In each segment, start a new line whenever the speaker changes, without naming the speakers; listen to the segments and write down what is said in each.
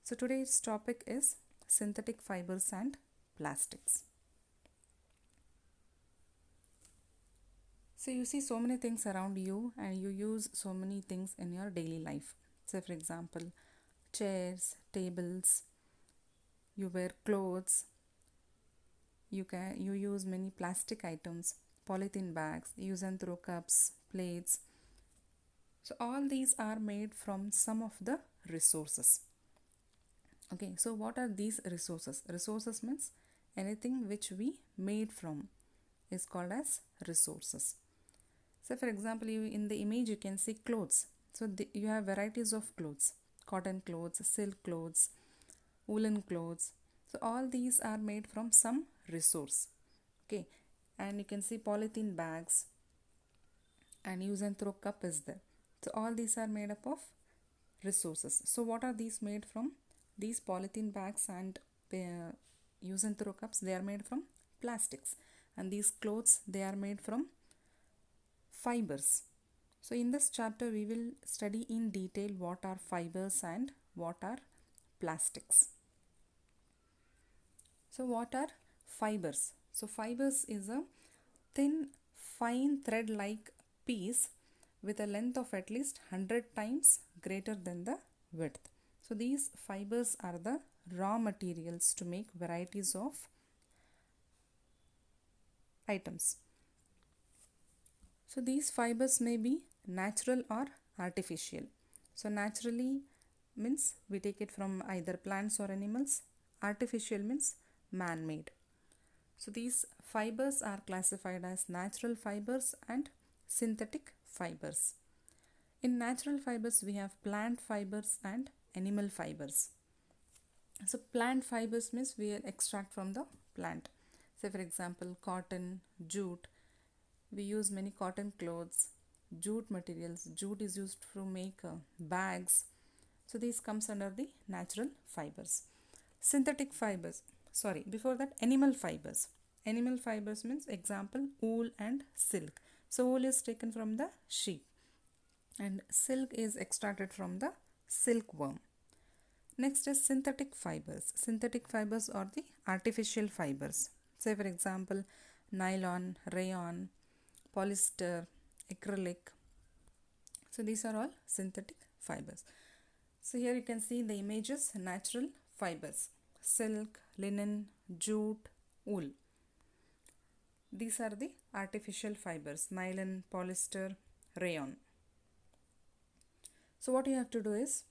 So today's topic is synthetic fibers and plastics. So you see so many things around you and you use so many things in your daily life. Say for example, chairs, tables, you wear clothes, you use many plastic items, polythene bags, use and throw cups, plates. So all these are made from some of the resources. Okay, so what are these resources? Resources means anything which we made from is called as resources. So for example, you in the image you can see clothes. So you have varieties of clothes: cotton clothes, silk clothes, woolen clothes. So all these are made from some resource. Okay, and you can see polythene bags and use and throw cup is there. So all these are made up of resources. So what are these made from? These polythene bags and use and throw cups, they are made from plastics, and these clothes, they are made from fibers. So in this chapter we will study in detail what are fibers and what are plastics. So what are fibers? So fibers is a thin fine thread like piece with a length of at least 100 times greater than the width. So these fibers are the raw materials to make varieties of items. So these fibers may be natural or artificial. So naturally means we take it from either plants or animals. Artificial means man-made. So these fibers are classified as natural fibers and synthetic fibers. In natural fibers we have plant fibers and animal fibers. So plant fibers means we extract from the plant. Say for example cotton, jute. We use many cotton clothes, jute materials. Jute is used to make bags. So these comes under the natural fibers. Synthetic fibers, sorry, before that animal fibers. Animal fibers means example wool and silk. So wool is taken from the sheep and silk is extracted from the silkworm. Next is synthetic fibers. Synthetic fibers are the artificial fibers. Say for example nylon, rayon, polyester, acrylic. So these are all synthetic fibers. So here you can see the images: natural fibers, silk, linen, jute, wool. These are the artificial fibers: nylon, polyester, rayon. So what you have to do is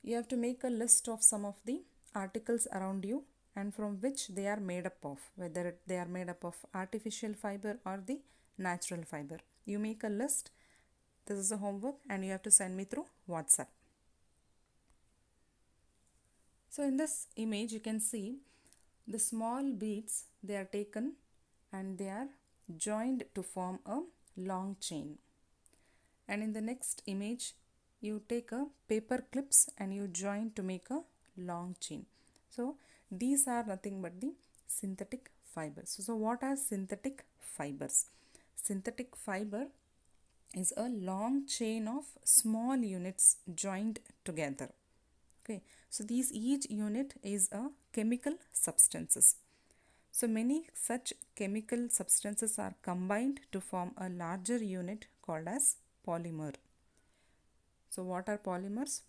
you have to make a list of some of the articles around you and from which they are made up of, whether they are made up of artificial fiber or the natural fiber. You make a list. This is a homework and you have to send me through WhatsApp. So in this image you can see the small beads, they are taken and they are joined to form a long chain. And in the next image you take a paper clips and you join to make a long chain. So these are nothing but the synthetic fibers. So what are synthetic fibers? Synthetic fiber is a long chain of small units joined together. Okay, so these each unit is a chemical substances. So many such chemical substances are combined to form a larger unit called as polymer. So what are polymers?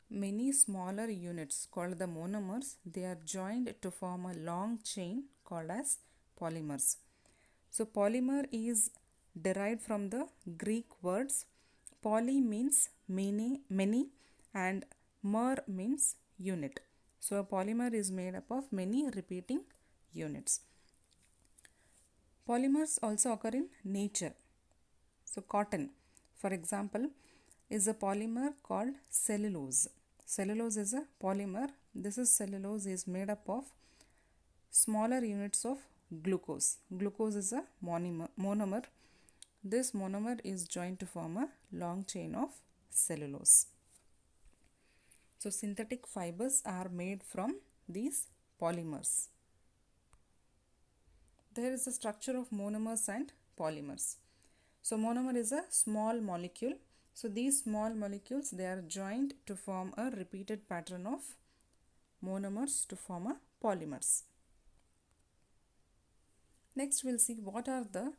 Many smaller units called the monomers, they are joined to form a long chain called as polymers. So polymer is derived from the Greek words poly means many and mer means unit. So a polymer is made up of many repeating units. Polymers also occur in nature. So cotton, for example, is a polymer called cellulose. Cellulose is a polymer. This is cellulose is made up of smaller units of glucose. Glucose is a monomer. This monomer is joined to form a long chain of cellulose. So synthetic fibers are made from these polymers. There is a structure of monomers and polymers. So monomer is a small molecule So these small molecules, they are joined to form a repeated pattern of monomers to form a polymers. Next we'll see what are the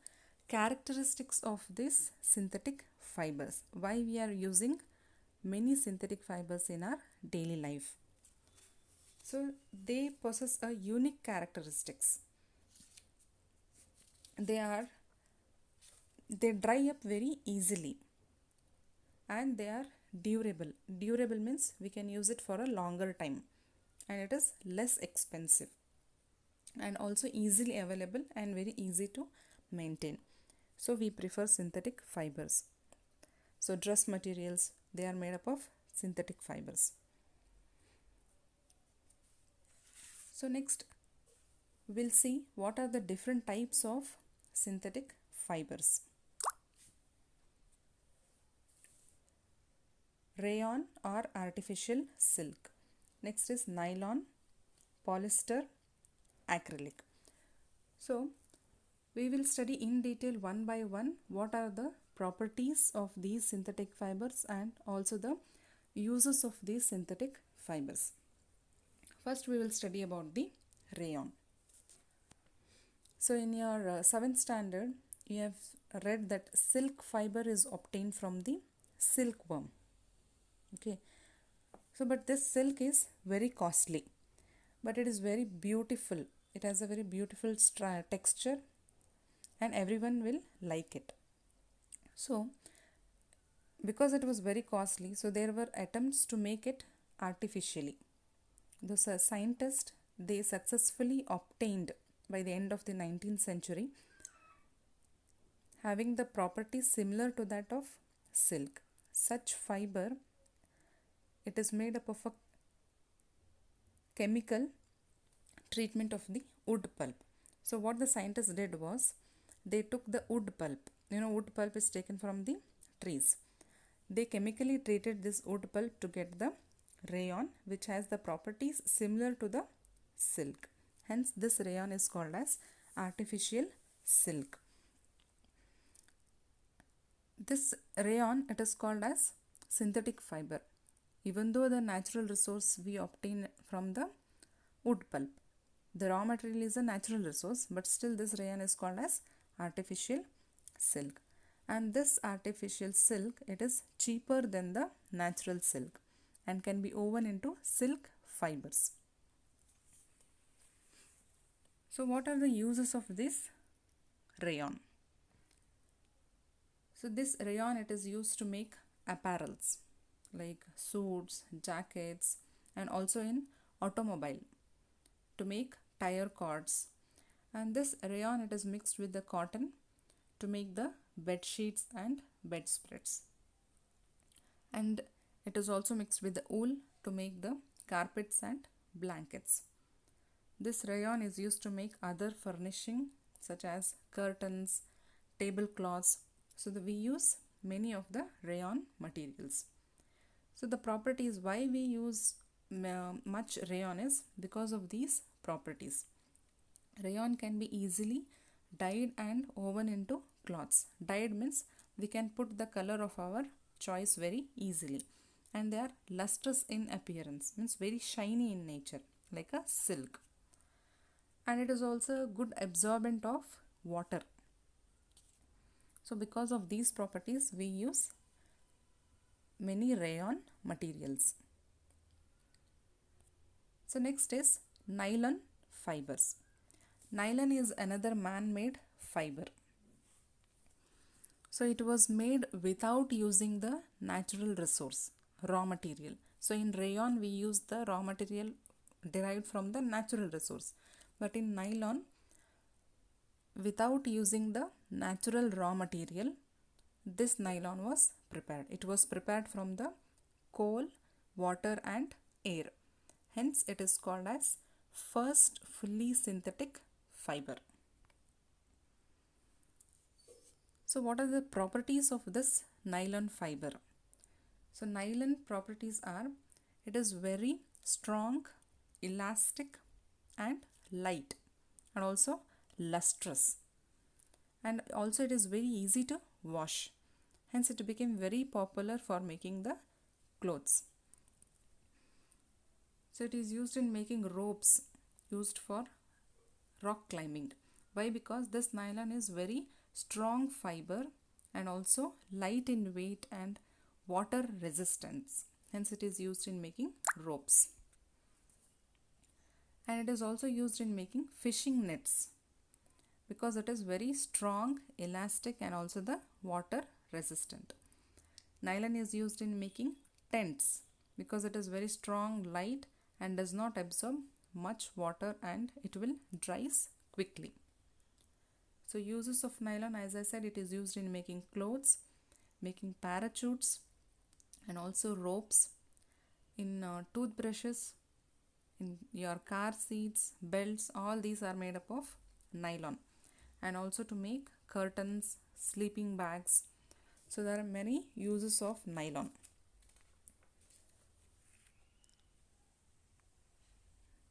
characteristics of these synthetic fibers. Why we are using many synthetic fibers in our daily life. So they possess a unique characteristics. They dry up very easily and they are durable. Durable means we can use it for a longer time and it is less expensive and also easily available and very easy to maintain. So we prefer synthetic fibers. So dress materials, they are made up of synthetic fibers. So next we'll see what are the different types of synthetic fibers. Rayon or artificial silk. Next is nylon, polyester, acrylic. So we will study in detail one by one what are the properties of these synthetic fibers and also the uses of these synthetic fibers. First we will study about the rayon. So in your 7th standard you have read that silk fiber is obtained from the silkworm. Okay, so but this silk is very costly, but it is very beautiful. It has a very beautiful texture and everyone will like it. So because it was very costly, so there were attempts to make it artificially. The scientists, they successfully obtained by the end of the 19th century having the properties similar to that of silk. Such fiber, it is made up of a chemical treatment of the wood pulp. So what the scientists did was they took the wood pulp. Wood pulp is taken from the trees. They chemically treated this wood pulp to get the rayon, which has the properties similar to the silk. Hence this rayon is called as artificial silk. This rayon, it is called as synthetic fiber. Even though the natural resource we obtain from the wood pulp, the raw material is a natural resource, but still this rayon is called as artificial silk. And this artificial silk, it is cheaper than the natural silk and can be woven into silk fibers. So what are the uses of this rayon? So this rayon, it is used to make apparels like suits, jackets, and also in automobile to make tire cords. And this rayon, it is mixed with the cotton to make the bed sheets and bedspreads. And it is also mixed with the wool to make the carpets and blankets. This rayon is used to make other furnishing such as curtains, tablecloths. So we use many of the rayon materials. So the properties why we use much rayon is because of these properties. Rayon can be easily dyed and woven into cloths. Dyed means we can put the color of our choice very easily. And they are lustrous in appearance, means very shiny in nature, like a silk. And it is also a good absorbent of water. So because of these properties, we use many rayon materials. So next is nylon fibers. Nylon is another man-made fiber. So it was made without using the natural resource, raw material. So in rayon we use the raw material derived from the natural resource. But in nylon, without using the natural raw material, this nylon was prepared. It was prepared from the coal, water and air. Hence it is called as first fully synthetic fiber. So what are the properties of this nylon fiber? So nylon properties are, it is very strong, elastic and light and also lustrous. And also it is very easy to wash. Hence it became very popular for making the clothes. So it is used in making ropes used for rock climbing. Why? Because this nylon is very strong fiber and also light in weight and water resistance. Hence it is used in making ropes. And it is also used in making fishing nets because it is very strong, elastic and also the water resistant. Nylon is used in making tents because it is very strong, light and does not absorb much water and it will dries quickly. So uses of nylon, as I said, it is used in making clothes, making parachutes and also ropes, in toothbrushes, in your car seats, belts, all these are made up of nylon, and also to make curtains, sleeping bags. So there are many uses of nylon.